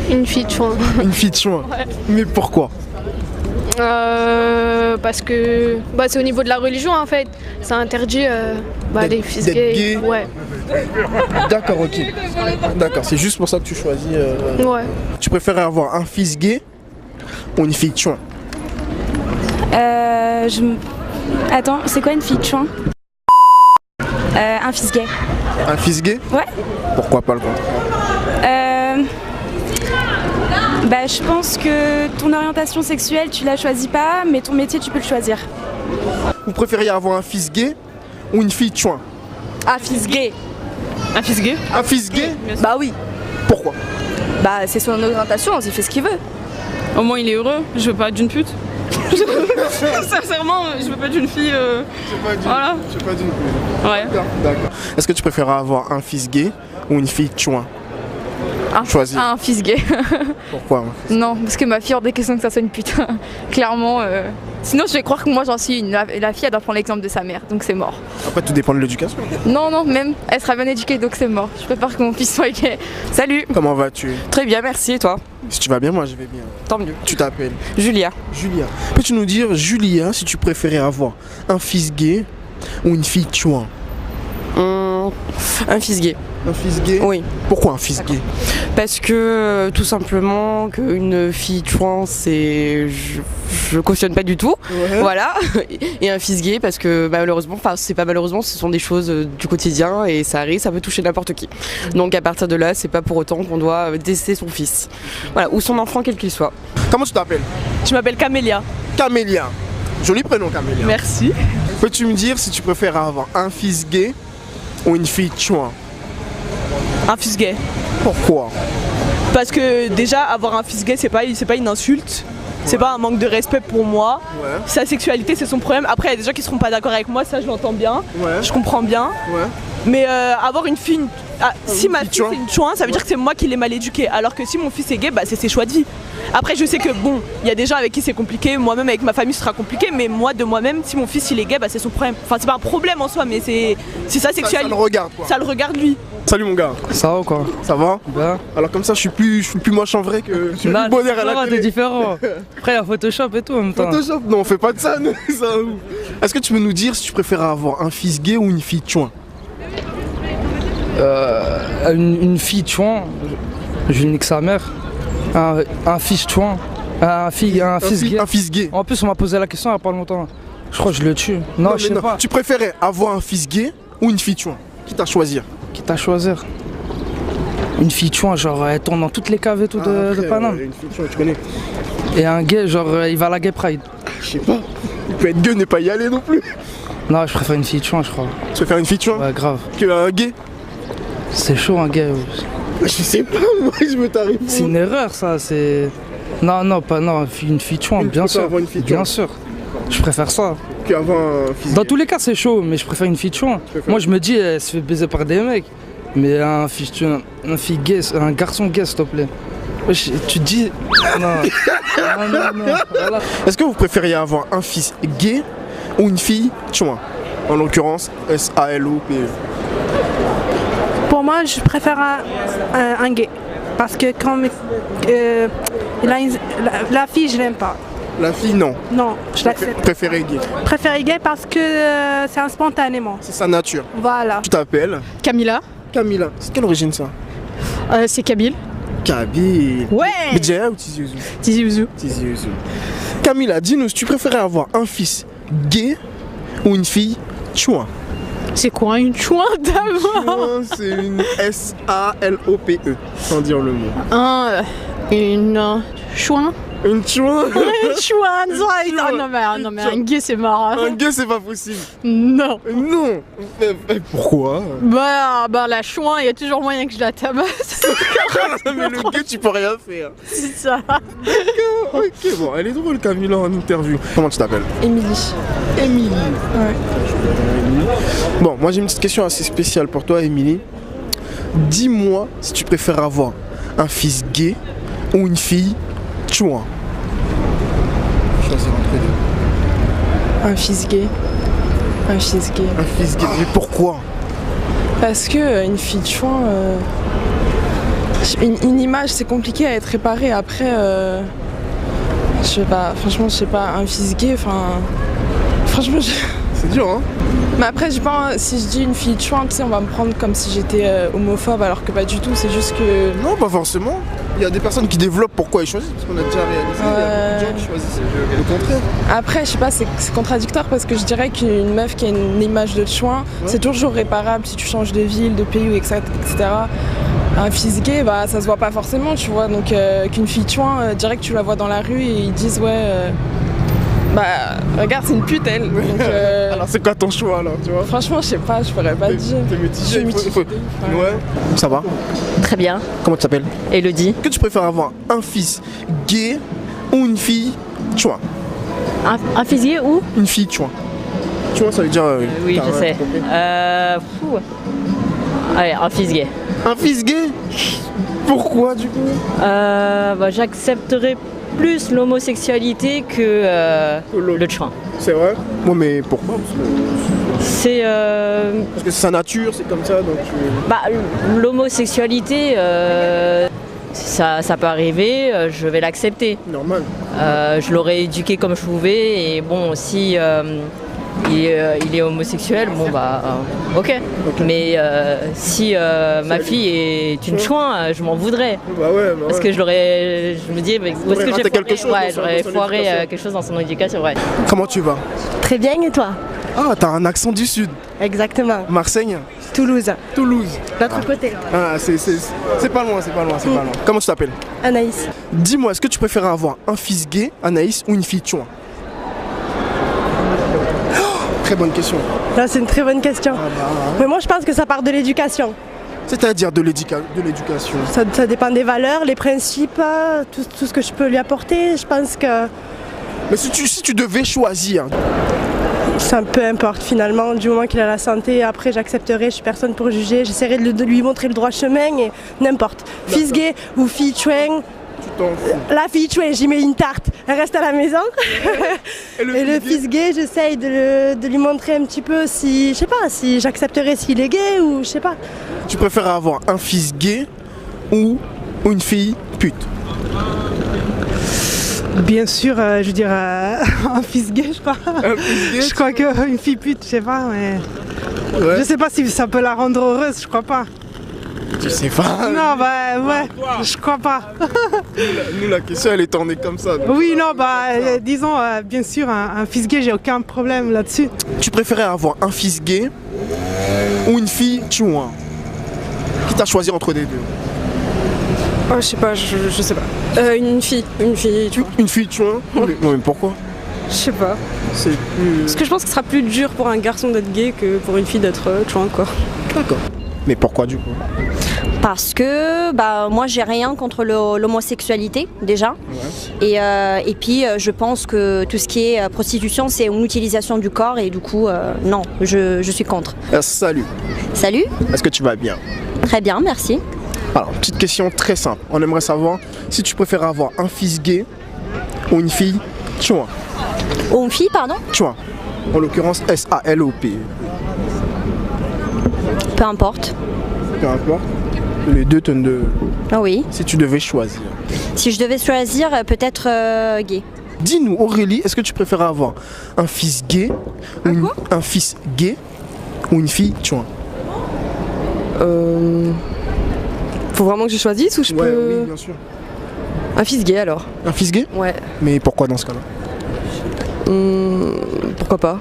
Une fille de chouin. Une fille de chouin. Ouais. Mais pourquoi? Parce que c'est au niveau de la religion en fait. Ça interdit les fils d'être gays. gay. Ouais. D'accord, ok. D'accord, c'est juste pour ça que tu choisis. Ouais. Tu préférais avoir un fils gay ou une fille de chouin? Attends, c'est quoi une fille de chouin? Un fils gay. Un fils gay? Ouais. Pourquoi pas le contraire? Je pense que ton orientation sexuelle, tu la choisis pas, mais ton métier, tu peux le choisir. Vous préfériez avoir un fils gay ou une fille de chouin? Un fils gay. Un fils gay? Un fils gay? Bah oui. Pourquoi? Bah c'est son orientation, il fait ce qu'il veut. Au moins il est heureux, je veux pas d'une pute. Sincèrement, je veux pas d'une fille. Voilà. Je sais pas d'une. Ouais. D'accord. Est-ce que tu préférais avoir un fils gay ou une fille de chouin? Choisir. Un fils gay. Pourquoi? Non, parce que ma fille, hors des questions que ça soit une pute. Clairement. Sinon, je vais croire que moi j'en suis une. La fille, elle doit prendre l'exemple de sa mère, donc c'est mort. Après, tout dépend de l'éducation. Non, même. Elle sera bien éduquée, donc c'est mort. Je préfère que mon fils soit gay. Salut. Comment vas-tu? Très bien, merci, et toi? Si tu vas bien, moi je vais bien. Tant mieux. Tu t'appelles? Julia. Julia. Peux-tu nous dire, Julia, si tu préférais avoir un fils gay ou une fille de chouin? Un fils gay. Un fils gay? Oui. Pourquoi un fils gay? Parce que tout simplement qu'une fille chouin, je cautionne pas du tout. Ouais. Voilà. Et un fils gay parce que malheureusement, c'est pas malheureusement, ce sont des choses du quotidien et ça arrive, ça peut toucher n'importe qui. Donc à partir de là, c'est pas pour autant qu'on doit détester son fils. Voilà, ou son enfant quel qu'il soit. Comment tu t'appelles? Je m'appelle Camélia. Camélia. Joli prénom, Camélia. Merci. Peux-tu me dire si tu préfères avoir un fils gay ou une fille de chouin? Un fils gay. Pourquoi? Parce que déjà, avoir un fils gay, c'est pas une insulte. C'est pas un manque de respect pour moi. Ouais. Sa sexualité, c'est son problème. Après, il y a des gens qui seront pas d'accord avec moi, ça je l'entends bien. Ouais. Je comprends bien. Ouais. Mais avoir une fille. Si ma fille fille c'est une chouin, ça veut dire que c'est moi qui l'ai mal éduquée. Alors que si mon fils est gay, c'est ses choix de vie. Après, je sais que bon, il y a des gens avec qui c'est compliqué. Moi-même, avec ma famille, ce sera compliqué. Mais moi, de moi-même, si mon fils il est gay, c'est son problème. Enfin, c'est pas un problème en soi, mais c'est sa sexualité. Ça le regarde, quoi. Ça le regarde lui. Salut mon gars. Ça va ou quoi? Ça va? Ben. Alors comme ça, je suis plus moche en vrai que je suis plus bonheur à la t'es télé. différent. Après, il y a Photoshop et tout en même temps. Photoshop? Non, on fait pas de ça, nous. Ça, ouf. Est-ce que tu peux nous dire si tu préfères avoir un fils gay ou une fille de chouin? Une fille chouin, je nique sa mère. Un fils chouin, un fils gay. Un fils gay. En plus, on m'a posé la question il y a pas longtemps. Je crois que je le tue. Non, je sais pas. Tu préférais avoir un fils gay ou une fille de chouin? Quitte à choisir. Quitte à choisir. Une fille chouin, genre, elle tourne dans toutes les caves et tout de Paname. Une fille de chouin, tu connais. Et un gay, genre, il va à la Gay Pride. Je sais pas. Il peut être gay, ne pas y aller non plus. Non, je préfère une fille chouin, je crois. Tu préfères une fille de chouin? Ouais, grave. Que un gay? C'est chaud, un gay. Je sais pas, moi je me t'arrive. C'est une erreur, ça, c'est... Non, une fille chouin, bien sûr. Bien sûr. Je préfère ça. Qu'avoir un fils Dans gay. tous les cas, c'est chaud, mais je préfère une fille chouin. Moi, je me dis, elle se fait baiser par des mecs. Mais un fille gay, un garçon gay, s'il te plaît. Tu te dis... Non. Voilà. Est-ce que vous préfériez avoir un fils gay ou une fille chouin? En l'occurrence, S-A-L-O-P-E. Pour moi, je préfère un gay. Parce que quand la fille, je l'aime pas. La fille, non. Non, je l'accepte. Préférez gay. Préfère gay parce que c'est spontanément. C'est sa nature. Voilà. Tu t'appelles? Camilla, Camilla. C'est de quelle origine ça? c'est Kabyle. Kabyle. Ouais. Bidjaya ou Tizi Ouzou? Tizi Ouzou. Tizi Ouzou. Camilla, dis-nous, si tu préférais avoir un fils gay ou une fille chouin? C'est quoi une chouin d'abord? Chouin, c'est une S-A-L-O-P-E, sans dire le mot. Une chouin. Une chouin? Une chouin, non mais un gay c'est marrant. Un gay, c'est pas possible. Non. Non. Mais pourquoi? La chouin, il y a toujours moyen que je la tabasse. Mais le gay, tu peux rien faire. C'est ça. Ok, bon, elle est drôle Camilla en interview. Comment tu t'appelles? Émilie. Émilie. Ouais. Bon, moi j'ai une petite question assez spéciale pour toi, Émilie. Dis-moi si tu préfères avoir un fils gay ou une fille chouin. Choisir entre les deux. Un fils gay. Un fils gay. Un fils gay. Mais pourquoi? Parce que une fille de chouin, je Une image, c'est compliqué à être réparée. Après, je sais pas, franchement, je sais pas, un fils gay, enfin. Franchement, C'est dur, hein? Mais après, je pense, si je dis une fille chouin, tu sais, on va me prendre comme si j'étais homophobe, alors que pas du tout, c'est juste que. Non, pas forcément. Il y a des personnes qui développent pourquoi ils choisissent, parce qu'on a déjà réalisé, il y a beaucoup de gens qui choisissent le contraire. Après, je sais pas, c'est contradictoire parce que je dirais qu'une meuf qui a une image de chouin, c'est toujours réparable si tu changes de ville, de pays, etc. Un fils gay, bah ça se voit pas forcément, tu vois. Donc qu'une fille chouin, direct tu la vois dans la rue et ils disent bah regarde, c'est une pute elle. Donc, Alors c'est quoi ton choix alors, tu vois? franchement, je sais pas, je pourrais pas dire. T'es mitigé, Ouais. Ça va? Très bien. Comment tu t'appelles? Elodie. Que tu préfères avoir un fils gay ou une fille chouin? Un fils gay ou? Une fille chouin. Chouin ça veut dire... Oui, je sais. Allez, un fils gay. Un fils gay? Pourquoi du coup? J'accepterais plus l'homosexualité que le chouin. C'est vrai? Ouais, mais pourquoi? C'est... Parce que c'est sa nature, c'est comme ça, donc l'homosexualité, ça peut arriver, je vais l'accepter. normal. Je l'aurais éduqué comme je pouvais et bon, si il est homosexuel, bon bah ok. Mais si ma fille est une chouin, je m'en voudrais. Bah ouais, Parce que je me dis, mais où est-ce que j'ai quelque chose dans j'aurais son foiré éducation. quelque chose dans son éducation, ouais. Comment tu vas? Très bien, et toi? Ah, t'as un accent du sud. Exactement. Marseille? Toulouse. Toulouse. L'autre côté. Ah, c'est pas loin, c'est pas loin. Comment tu t'appelles? Anaïs. Dis-moi, est-ce que tu préfères avoir un fils gay, Anaïs, ou une fille chouin? Très bonne question. Là, c'est une très bonne question. Mais moi, je pense que ça part de l'éducation. C'est-à-dire de l'éducation. Ça dépend des valeurs, les principes, tout ce que je peux lui apporter. Je pense que Mais si tu devais choisir, ça peu importe finalement, du moment qu'il a la santé. Après, j'accepterai, je suis personne pour juger. J'essaierai de lui montrer le droit chemin et n'importe. Fils gay ou fille chouin. tu t'en fous. La fille chouin, j'y mets une tarte. Elle reste à la maison. Et le fils gay, j'essaye de lui montrer un petit peu si, je sais pas, si j'accepterai s'il est gay ou je sais pas. Tu préfères avoir un fils gay ou une fille pute? Bien sûr, je veux dire, un fils gay, je crois. Un fils gay? Je crois qu'une fille pute, je sais pas, mais. Ouais. Je sais pas si ça peut la rendre heureuse, je crois pas. Tu sais pas. Non, bah ouais, je crois pas. Nous, la question, elle est tournée comme ça. donc. Oui, non, bah disons, bien sûr, un fils gay, j'ai aucun problème là-dessus. Tu préférais avoir un fils gay ou une fille chouin? Qui t'a choisi entre les deux? Oh, je sais pas, je sais pas. Une fille, tu vois. Une fille chouin? Non, mais pourquoi? Je sais pas. C'est plus... Parce que je pense que ce sera plus dur pour un garçon d'être gay que pour une fille d'être chouin, quoi. D'accord. Mais pourquoi du coup? Parce que moi j'ai rien contre l'homosexualité déjà. Et puis je pense que tout ce qui est prostitution c'est une utilisation du corps et du coup non, je suis contre. Salut. Salut. Est-ce que tu vas bien? Très bien, merci. Alors, petite question très simple. On aimerait savoir si tu préfères avoir un fils gay ou une fille chouin. Ou une fille, pardon? Chouin. En l'occurrence S-A-L-O-P. Peu importe. Peu importe. Les deux tonnes de... Ah oui. Si tu devais choisir. Si je devais choisir, peut-être gay. Dis-nous, Aurélie, est-ce que tu préfères avoir un fils gay ou un fils gay ou une fille chouin? Faut vraiment que je choisisse ou je peux... Oui, bien sûr. Un fils gay alors. Un fils gay? Ouais. Mais pourquoi dans ce cas-là? Pourquoi pas?